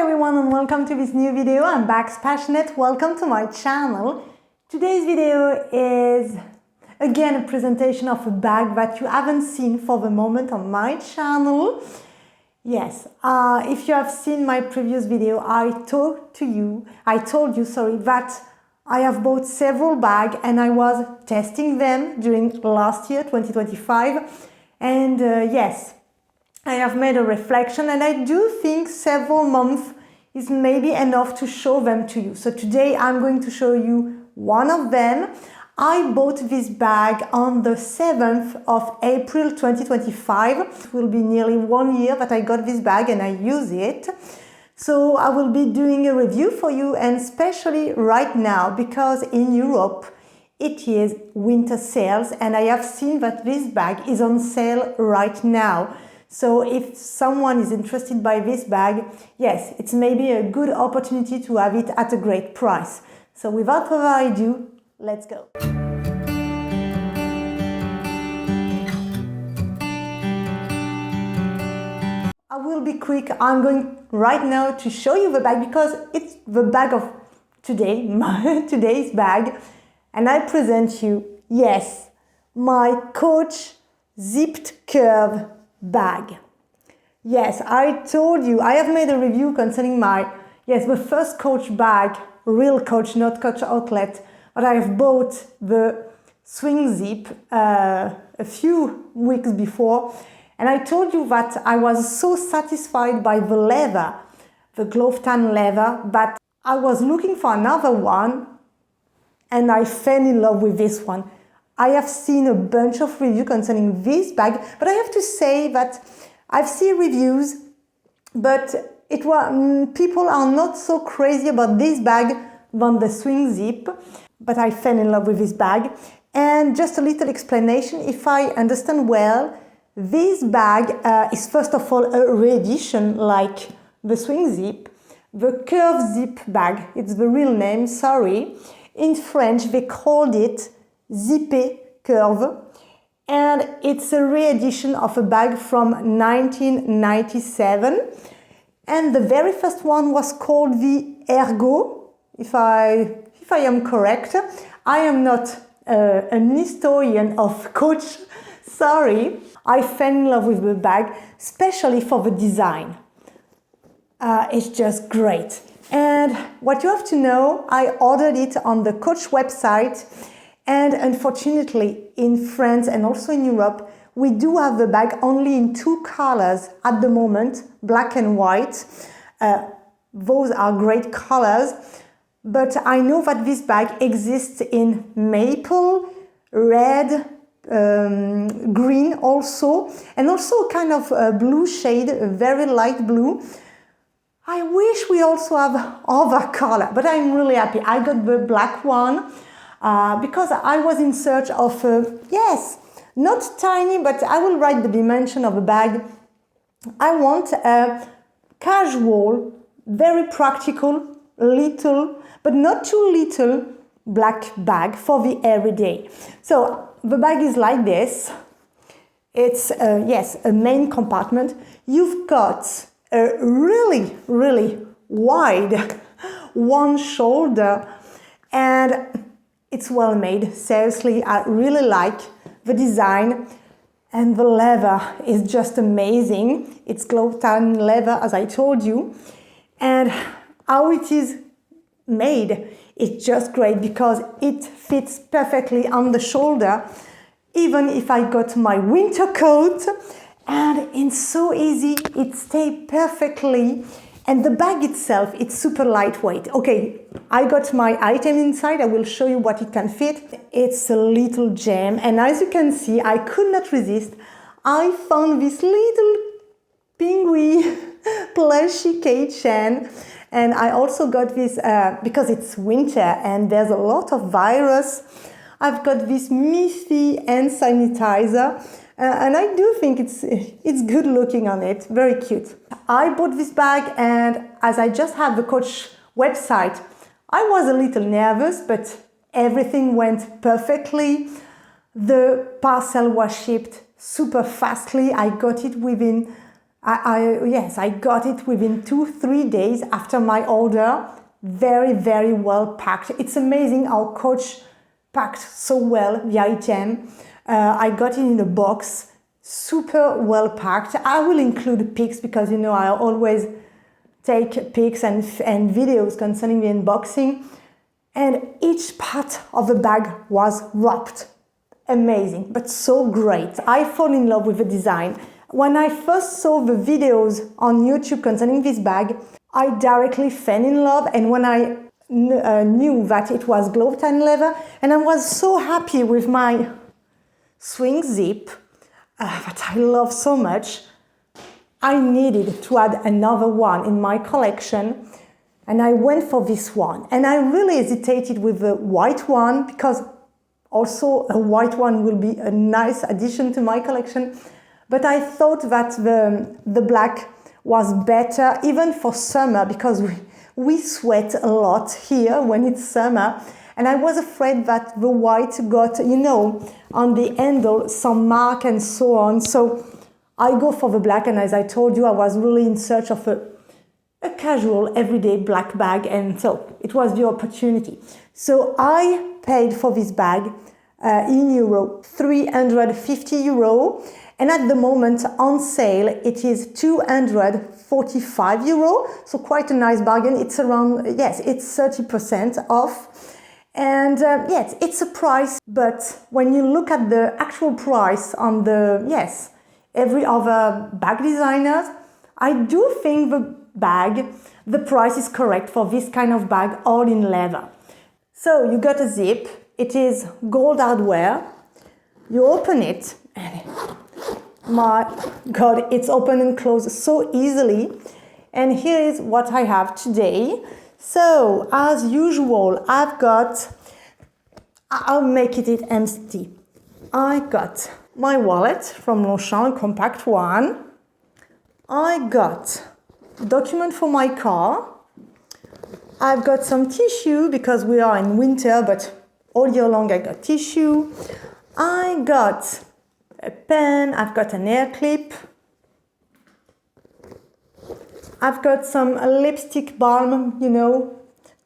everyone and welcome to this new video. I'm Bags Passionate. Welcome to my channel. Today's video is again a presentation of a bag that you haven't seen for the moment on my channel. Yes, if you have seen my previous video, I told you that I have bought several bags and I was testing them during last year, 2025. And yes, I have made a reflection and I do think several months is maybe enough to show them to you. So today I'm going to show you one of them. I bought this bag on the 7th of April 2025. It will be nearly 1 year that I got this bag and I use it. So I will be doing a review for you, and especially right now because in Europe it is winter sales and I have seen that this bag is on sale right now. So if someone is interested by this bag, yes, it's maybe a good opportunity to have it at a great price. So without further ado, let's go. I will be quick. I'm going right now to show you the bag because it's the bag of today, today's bag. And I present you, yes, my Coach zipped curve bag. Yes, I told you, I have made a review concerning the first Coach bag, real Coach, not Coach outlet, but I have bought the swing zip a few weeks before, and I told you that I was so satisfied by the leather, the glove tan leather, that I was looking for another one, and I fell in love with this one. I have seen a bunch of reviews concerning this bag, but I have to say that I've seen reviews, but people are not so crazy about this bag than the swing zip, but I fell in love with this bag. And just a little explanation, if I understand well, this bag is first of all a re-edition like the swing zip. The curve zip bag, it's the real name, sorry. In French, they called it zippé curve, and it's a re-edition of a bag from 1997, and the very first one was called the Ergo, if I am correct. I am not an historian of Coach, sorry. I fell in love with the bag, especially for the design. It's just great. And what you have to know, I ordered it on the Coach website, and unfortunately in France and also in Europe, we do have the bag only in two colors at the moment, black and white. Those are great colors, but I know that this bag exists in maple, red, green also, and also kind of a blue shade, a very light blue. I wish we also have other color, but I'm really happy. I got the black one because I was in search of, yes, not tiny, but I will write the dimension of a bag. I want a casual, very practical, little, but not too little black bag for the everyday. So the bag is like this. It's, yes, a main compartment. You've got a really, really wide one shoulder, and it's well made. Seriously, I really like the design, and the leather is just amazing. It's glove tan leather, as I told you, and how it is made is just great because it fits perfectly on the shoulder, even if I got my winter coat. And it's so easy, it stays perfectly, and the bag itself, it's super lightweight. Okay, I got my item inside, I will show you what it can fit. It's a little gem, and as you can see, I could not resist. I found this little penguin plushy keychain, and I also got this, because it's winter and there's a lot of virus, I've got this Miffy hand sanitizer. And I do think it's good looking on it, very cute. I bought this bag, and as I just have the Coach website, I was a little nervous, but everything went perfectly. The parcel was shipped super fastly. I got it within Yes, I got it within 2-3 days after my order. Very, very well packed. It's amazing how Coach packed so well the item. I got it in a box, super well packed. I will include pics because you know I always take pics and videos concerning the unboxing. And each part of the bag was wrapped. Amazing, but so great. I fall in love with the design. When I first saw the videos on YouTube concerning this bag, I directly fell in love, and when I knew that it was Longchamp leather, and I was so happy with my swing zip that I love so much, I needed to add another one in my collection, and I went for this one. And I really hesitated with the white one because also a white one will be a nice addition to my collection. But I thought that the black was better even for summer because we sweat a lot here when it's summer. And I was afraid that the white got, you know, on the handle some mark and so on. So I go for the black, and as I told you, I was really in search of a casual everyday black bag, and so it was the opportunity. So I paid for this bag in euro, 350 euro. And at the moment on sale, it is 245 euro. So quite a nice bargain. It's around, yes, it's 30% off. And yes, it's a price. But when you look at the actual price on the, yes, every other bag designers, I do think the price is correct for this kind of bag, all in leather. So you got a zip. It is gold hardware. You open it, and my God, it's open and closed so easily. And here is what I have today. So as usual, I'll make it empty. I got my wallet from Longchamp, compact one. I got document for my car. I've got some tissue because we are in winter, but all year long I got tissue. I got a pen, I've got an hair clip. I've got some lipstick balm, you know,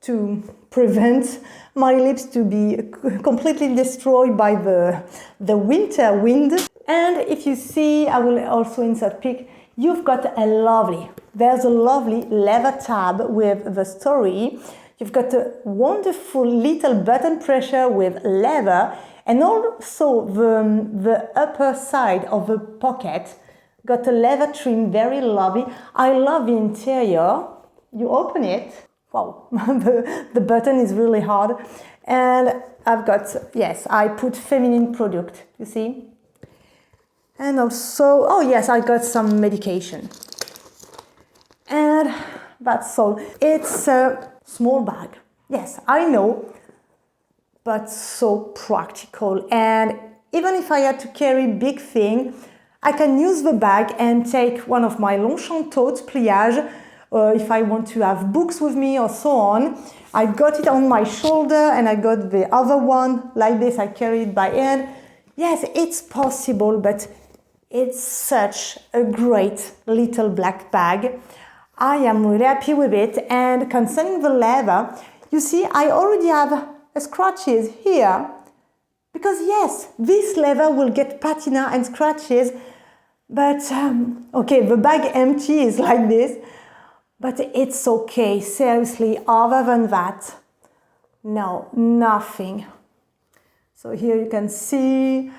to prevent my lips to be completely destroyed by the winter wind. And if you see, I will also insert pic, you've got there's a lovely leather tab with the story. You've got a wonderful little button pressure with leather, and also the upper side of the pocket got a leather trim, very lovely. I love the interior. You open it, wow, the button is really hard. And I've got, yes, I put feminine product, you see. And also, oh yes, I got some medication. And that's all. It's a small bag. Yes, I know, but so practical. And even if I had to carry big thing, I can use the bag and take one of my Longchamp Le Pliage if I want to have books with me or so on. I got it on my shoulder, and I got the other one like this. I carry it by hand. Yes, it's possible, but it's such a great little black bag. I am really happy with it. And concerning the leather, you see, I already have scratches here. Because yes, this leather will get patina and scratches. But, okay, the bag empty is like this. But it's okay, seriously, other than that, no, nothing. So here you can see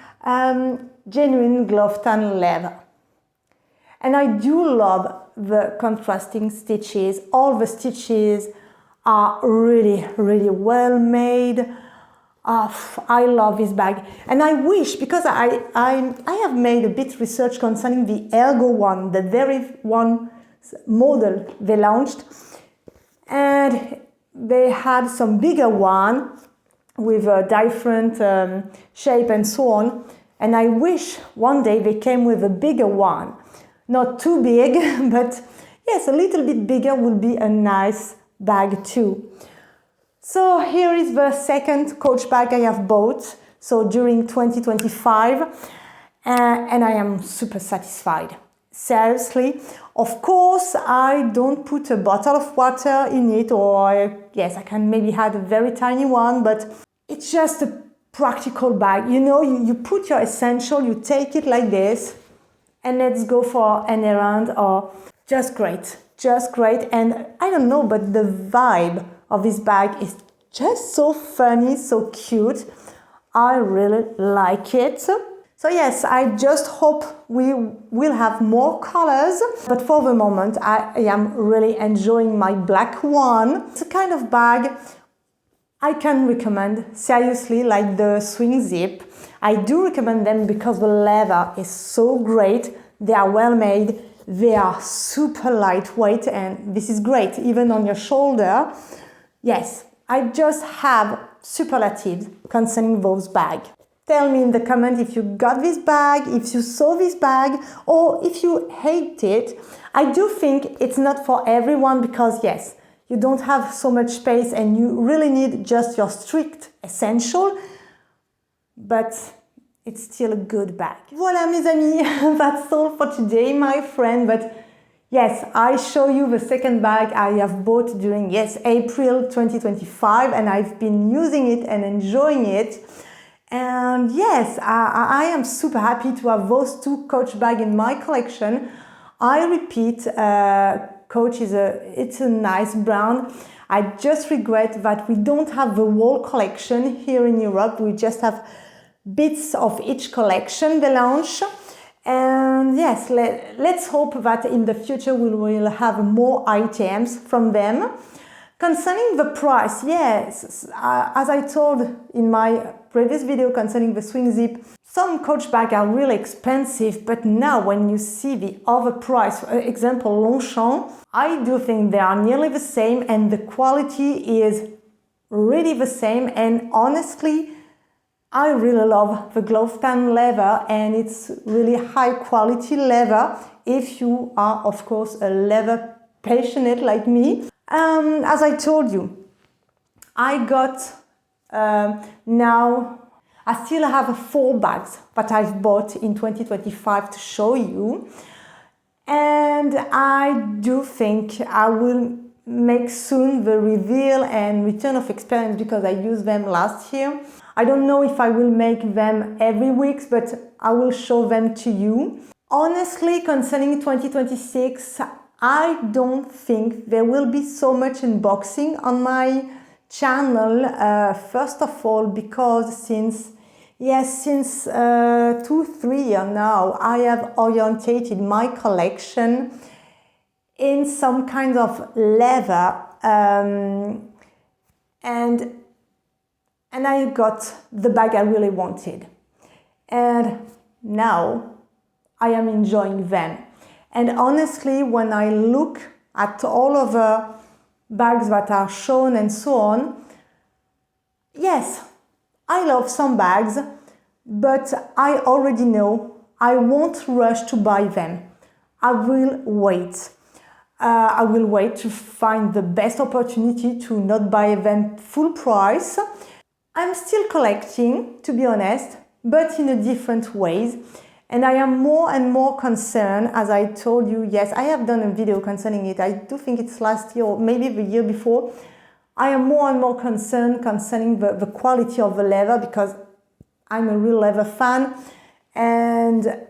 genuine Longchamp leather. And I do love the contrasting stitches. All the stitches are really, really well made. I love this bag. And I wish, because I have made a bit research concerning the Ergo one, the very one model they launched. And they had some bigger one with a different shape and so on. And I wish one day they came with a bigger one. Not too big, but yes, a little bit bigger would be a nice bag too. So here is the second Coach bag I have bought, so during 2025, and I am super satisfied. seriously. Of course, I don't put a bottle of water in it, or yes, I can maybe add a very tiny one, but it's just a practical bag. You know, you put your essential, you take it like this, and let's go for an errand, or just great. And I don't know, but the vibe of this bag is just so funny, so cute. I really like it. So yes, I just hope we will have more colors, but for the moment I am really enjoying my black one. It's a kind of bag I can recommend, seriously, like the swing zip. I do recommend them because the leather is so great, they are well made, they are super lightweight, and this is great even on your shoulder. Yes, I just have superlatives concerning those bags. Tell me in the comment if you got this bag, if you saw this bag, or if you hate it. I do think it's not for everyone because yes, you don't have so much space and you really need just your strict essential, but it's still a good bag. Voilà mes amis, that's all for today, my friend. But yes, I show you the second bag I have bought during, yes, April 2025, and I've been using it and enjoying it. And yes, I am super happy to have those two Coach bags in my collection. I repeat, Coach it's a nice brand. I just regret that we don't have the whole collection here in Europe. We just have bits of each collection they launch. And yes, let's hope that in the future we will have more items from them. Concerning the price, yes, as I told in my previous video concerning the swing zip, some Coach bags are really expensive, but now when you see the other price, for example Longchamp, I do think they are nearly the same and the quality is really the same. And honestly, I really love the glove tan leather, and it's really high quality leather if you are of course a leather passionate like me. As I told you, I got now I still have 4 bags that I've bought in 2025 to show you, and I do think I will make soon the reveal and return of experience because I used them last year. I don't know if I will make them every week, but I will show them to you. Honestly, concerning 2026, I don't think there will be so much unboxing on my channel. First of all, because since 2-3 years now, I have orientated my collection in some kind of leather, and I got the bag I really wanted, and now I am enjoying them. And honestly, when I look at all of the bags that are shown and so on, yes, I love some bags, but I already know I won't rush to buy them. I will wait. I will wait to find the best opportunity to not buy them full price. I'm still collecting, to be honest, but in a different ways. And I am more and more concerned, as I told you, yes, I have done a video concerning it. I do think it's last year or maybe the year before. I am more and more concerned concerning the quality of the leather because I'm a real leather fan. And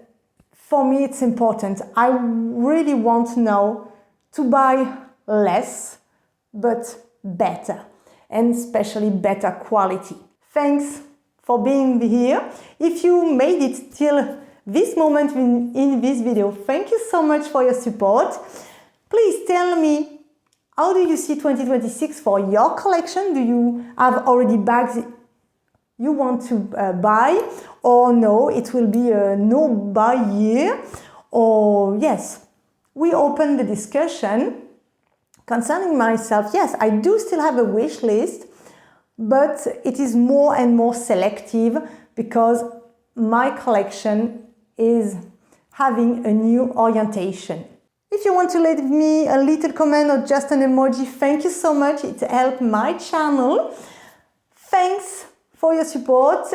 for me, it's important. I really want now to buy less, but better, and especially better quality. Thanks for being here. If you made it till this moment in this video, thank you so much for your support. Please tell me, how do you see 2026 for your collection? Do you have already bags you want to buy, or no, it will be a no buy year? Or yes, we open the discussion. Concerning myself, yes, I do still have a wish list, but it is more and more selective because my collection is having a new orientation. If you want to leave me a little comment or just an emoji, thank you so much. It helps my channel. Thanks for your support.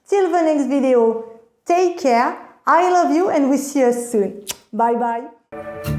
Till the next video, take care. I love you and we see us soon. Bye bye.